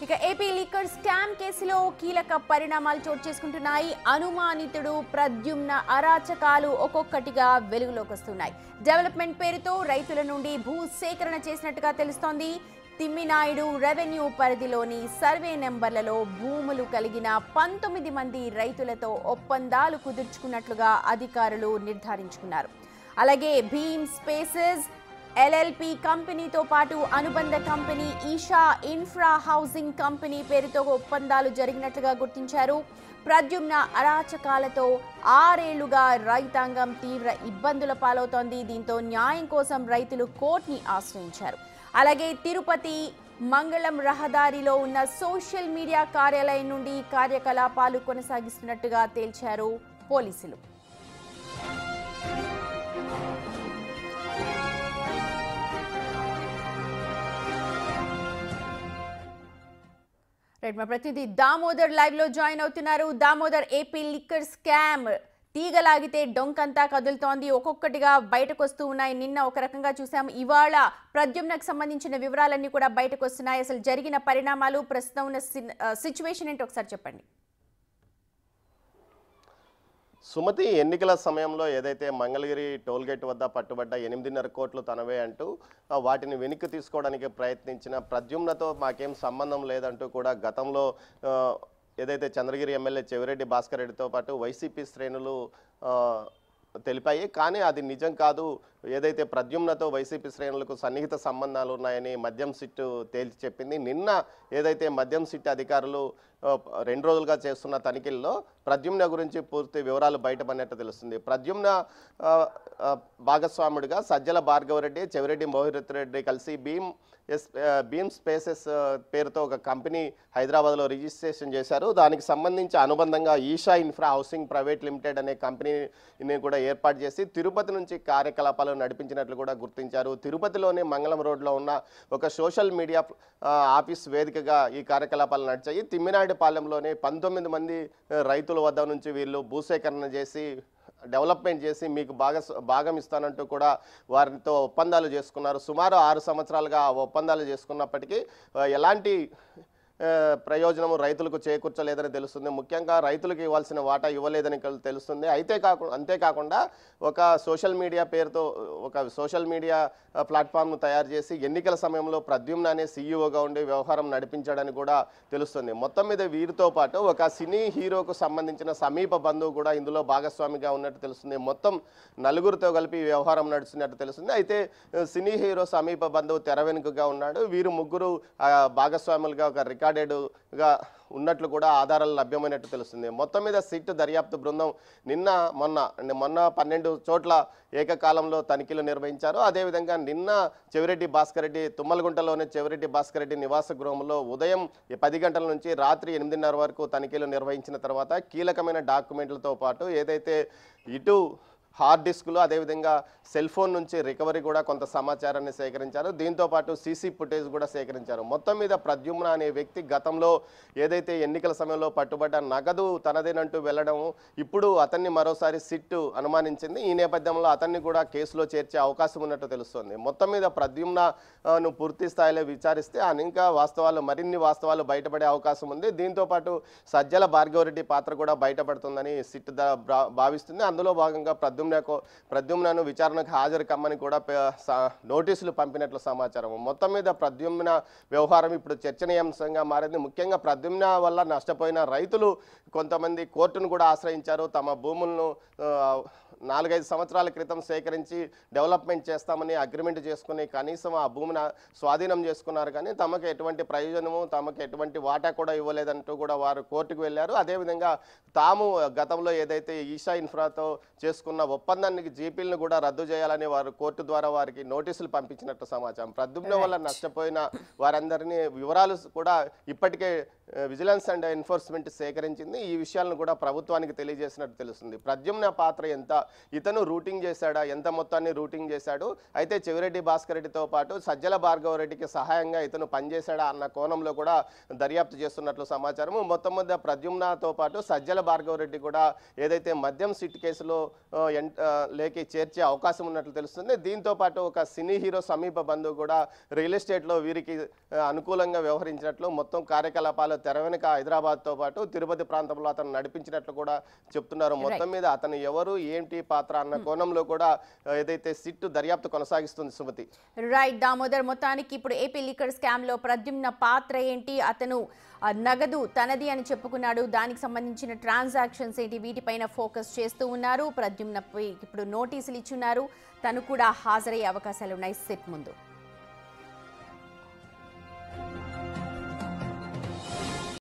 ఇక AP liquor scam కేసులో కీలక పరిణామాలు చోటు చేసుకుంటున్నాయి. అనుమానితుడు ప్రద్యుమ్న అరాచకాలు ఒక్కొక్కటిగా వెలుగులోకి వస్తున్నాయి. డెవలప్మెంట్ పేరుతో రైతుల నుండి భూ సేకరణ చేసినట్టుగా తెలుస్తోంది. తిమ్మినాయుడు రెవెన్యూ పరిధిలోని సర్వే నెంబర్లలో భూములు కలిగిన 19 మంది రైతులతో ఒప్పందాలు కుదుర్చుకున్నట్లుగా అధికారులు నిర్ధారించుకున్నారు. అలాగే భీమ్ స్పేసెస్ ఎల్ఎల్పి కంపెనీతో పాటు అనుబంధ company Isha infra housing company పేరుతో ఒప్పందాలు జరిగినట్లుగా గుర్తించారు. ప్రద్యుమ్న అరాచకాలతో 6 ఏళ్లుగా రైతాంగం తీవ్ర ఇబ్బందుల పాలవుతోంది. దీంతో న్యాయం కోసం రైతులు కోర్టుని ఆశ్రయించారు. అలాగే తిరుపతి మంగళం రహదారిలో ఉన్న సోషల్ మీడియా కార్యాలయం నుండి కార్యకలాపాలు కొనసాగిస్తున్నట్టుగా తేల్చారు పోలీసులు. మా ప్రతినిధి దామోదర్ లైవ్ లో జాయిన్ అవుతున్నారు. దామోదర్, ఏపీ లిక్కర్ స్కామ్ తీగలాగితే డొంకంతా కదులుతోంది. ఒక్కొక్కటిగా బయటకు వస్తూ ఉన్నాయి. నిన్న ఒక రకంగా చూసాం, ఇవాళ ప్రద్యుమ్నకు సంబంధించిన వివరాలన్నీ కూడా బయటకు వస్తున్నాయి. అసలు జరిగిన పరిణామాలు, ప్రస్తుతం ఉన్న సిచ్యువేషన్ ఏంటో ఒకసారి చెప్పండి. సుమతి, ఎన్నికల సమయంలో ఏదైతే మంగళగిరి టోల్గేట్ వద్ద పట్టుబడ్డ 8.5 కోట్లు తనవే అంటూ వాటిని వెనక్కి తీసుకోవడానికి ప్రయత్నించిన ప్రద్యుమ్నతో మాకేం సంబంధం లేదంటూ కూడా గతంలో ఏదైతే చంద్రగిరి ఎమ్మెల్యే చెవిరెడ్డి భాస్కర్ రెడ్డితో పాటు వైసీపీ శ్రేణులు తెలిపాయి. కానీ అది నిజం కాదు. ఏదైతే ప్రద్యుమ్నతో వైసీపీ శ్రేణులకు సన్నిహిత సంబంధాలు ఉన్నాయని మద్యం సిట్టు తేల్చి చెప్పింది. నిన్న ఏదైతే మద్యం సిట్టు అధికారులు 2 రోజులుగా చేస్తున్న తనిఖీల్లో ప్రద్యుమ్న గురించి పూర్తి వివరాలు బయటపడినట్టు తెలుస్తుంది. ప్రద్యుమ్న భాగస్వాముడిగా సజ్జల భార్గవరెడ్డి, చెవిరెడ్డి మోహిత్ రెడ్డి కలిసి భీమ్ స్పేసెస్ పేరుతో ఒక కంపెనీ హైదరాబాద్లో రిజిస్ట్రేషన్ చేశారు. దానికి సంబంధించి అనుబంధంగా Isha infra housing private limited అనే కంపెనీని కూడా ఏర్పాటు చేసి తిరుపతి నుంచి కార్యకలాపాలు నడిపించినట్లు కూడా గుర్తించారు. తిరుపతిలోని మంగళం రోడ్లో ఉన్న ఒక సోషల్ మీడియా ఆఫీస్ వేదికగా ఈ కార్యకలాపాలు నడిచాయి. తిమ్మినాయుడుపాలెంలోని 19 మంది రైతుల వద్ద నుంచి వీళ్ళు భూసేకరణ చేసి డెవలప్మెంట్ చేసి మీకు భాగం ఇస్తానంటూ కూడా వారితో ఒప్పందాలు చేసుకున్నారు. సుమారు 6 సంవత్సరాలుగా ఒప్పందాలు చేసుకున్నప్పటికీ ఎలాంటి ప్రయోజనము రైతులకు చేకూర్చలేదని తెలుస్తుంది. ముఖ్యంగా రైతులకు ఇవ్వాల్సిన వాటా ఇవ్వలేదని తెలుస్తుంది. అంతేకాకుండా ఒక సోషల్ మీడియా పేరుతో ఒక సోషల్ మీడియా ప్లాట్ఫామ్ను తయారు చేసి ఎన్నికల సమయంలో ప్రద్యుమ్న అనే సీఈఓగా ఉండి వ్యవహారం నడిపించాడని కూడా తెలుస్తుంది. మొత్తం మీద వీరితో పాటు ఒక సినీ హీరోకు సంబంధించిన సమీప బంధువు కూడా ఇందులో భాగస్వామిగా ఉన్నట్టు తెలుస్తుంది. మొత్తం 4గురితో కలిపి వ్యవహారం నడుస్తున్నట్టు తెలుస్తుంది. అయితే సినీ హీరో సమీప బంధువు తెర వెనుకగా ఉన్నాడు. వీరు ముగ్గురు భాగస్వాములుగా ఒక రికార్డెడ్గా ఉన్నట్లు కూడా ఆధారాలు లభ్యమైనట్టు తెలుస్తుంది. మొత్తం మీద సిట్ దర్యాప్తు బృందం మొన్న 12 చోట్ల ఏకకాలంలో తనిఖీలు నిర్వహించారు. అదేవిధంగా నిన్న చెవిరెడ్డి భాస్కర్ రెడ్డి తుమ్మలగుంటలోని చెవిరెడ్డి భాస్కర్ రెడ్డి నివాస గృహంలో ఉదయం 10 గంటల నుంచి రాత్రి 8:30 వరకు తనిఖీలు నిర్వహించిన తర్వాత కీలకమైన డాక్యుమెంట్లతో పాటు ఏదైతే ఇటు హార్డ్ డిస్కులు, అదేవిధంగా సెల్ ఫోన్ నుంచి రికవరీ కూడా కొంత సమాచారాన్ని సేకరించారు. దీంతోపాటు సీసీ ఫుటేజ్ కూడా సేకరించారు. మొత్తం మీద ప్రద్యుమ్న అనే వ్యక్తి గతంలో ఏదైతే ఎన్నికల సమయంలో పట్టుబడ్డ నగదు తనదేనంటూ వెళ్ళడం, ఇప్పుడు అతన్ని మరోసారి సిట్టు అనుమానించింది. ఈ నేపథ్యంలో అతన్ని కూడా కేసులో చేర్చే అవకాశం ఉన్నట్టు తెలుస్తోంది. మొత్తం మీద ప్రద్యుమ్నను పూర్తి స్థాయిలో విచారిస్తే ఇంకా మరిన్ని వాస్తవాలు బయటపడే అవకాశం ఉంది. దీంతోపాటు సజ్జల భార్గవరెడ్డి పాత్ర కూడా బయటపడుతుందని సిట్టు భావిస్తుంది. అందులో భాగంగా ప్రద్యుమ్నను విచారణకు హాజరు కమ్మని కూడా నోటీసులు పంపినట్లు సమాచారం. మొత్తం మీద ప్రద్యుమ్న వ్యవహారం ఇప్పుడు చర్చనీయాంశంగా మారింది. ముఖ్యంగా ప్రద్యుమ్న వల్ల నష్టపోయిన రైతులు కొంతమంది కోర్టును కూడా ఆశ్రయించారు. తమ భూములను 4-5 సంవత్సరాల క్రితం సేకరించి డెవలప్మెంట్ చేస్తామని అగ్రిమెంట్ చేసుకుని కనీసం ఆ భూమిని స్వాధీనం చేసుకున్నారు. కానీ తమకు ఎటువంటి ప్రయోజనము, తమకు ఎటువంటి వాటా కూడా ఇవ్వలేదంటూ కూడా వారు కోర్టుకు వెళ్ళారు. అదేవిధంగా తాము గతంలో ఏదైతే ఈషా ఇన్ఫ్రాతో చేసుకున్న ఒప్పందానికి జీపీలను కూడా రద్దు చేయాలని వారు కోర్టు ద్వారా వారికి నోటీసులు పంపించినట్టు సమాచారం. ప్రద్యుమ్న వల్ల నష్టపోయిన వారందరినీ వివరాలు కూడా ఇప్పటికే విజిలెన్స్ అండ్ ఎన్ఫోర్స్మెంట్ సేకరించింది. ఈ విషయాలను కూడా ప్రభుత్వానికి తెలియజేసినట్టు తెలుస్తుంది. ప్రద్యుమ్న పాత్ర ఎంత, ఇతను రూటింగ్ చేశాడా, ఎంత మొత్తాన్ని రూటింగ్ చేశాడు, అయితే చెవిరెడ్డి భాస్కర్ రెడ్డితో పాటు సజ్జల భార్గవ రెడ్డికి సహాయంగా ఇతను పనిచేశాడా అన్న కోణంలో కూడా దర్యాప్తు చేస్తున్నట్లు సమాచారం. మొత్తం మీద ప్రద్యుమ్నతో పాటు సజ్జల భార్గవ రెడ్డి కూడా ఏదైతే మద్యం సిట్ కేసులో లేకి చేర్చే అవకాశం ఉన్నట్లు తెలుస్తుంది. దీంతో పాటు ఒక సినీ హీరో సమీప బంధువు కూడా రియల్ ఎస్టేట్లో వీరికి అనుకూలంగా వ్యవహరించినట్లు, మొత్తం కార్యకలాపాలు తెర వెనుక హైదరాబాద్తో పాటు తిరుపతి ప్రాంతంలో అతను నడిపించినట్లు కూడా చెప్తున్నారు. మొత్తం మీద అతను ఎవరు, ఏంటి పాత్ర అన్న కోణంలో కూడా ఏదైతే సిట్ దర్యాప్తు కొనసాగిస్తుంది. సుమతి, రైట్ దామోదర్, మొత్తానికి ఇప్పుడు ఏపీ లిక్కర్ స్కామ్ లో ప్రద్యుమ్న పాత్ర ఏంటి, అతను నగదు తనది అని చెప్పుకున్నాడు, దానికి సంబంధించిన ట్రాన్సాక్షన్స్ ఏంటి, వీటిపైన ఫోకస్ చేస్తూ ఉన్నారు. ప్రద్యుమ్న ఇప్పుడు నోటీసులు ఇచ్చున్నారు, తను కూడా హాజరయ్యే అవకాశాలు ఉన్నాయి సిట్ ముందు.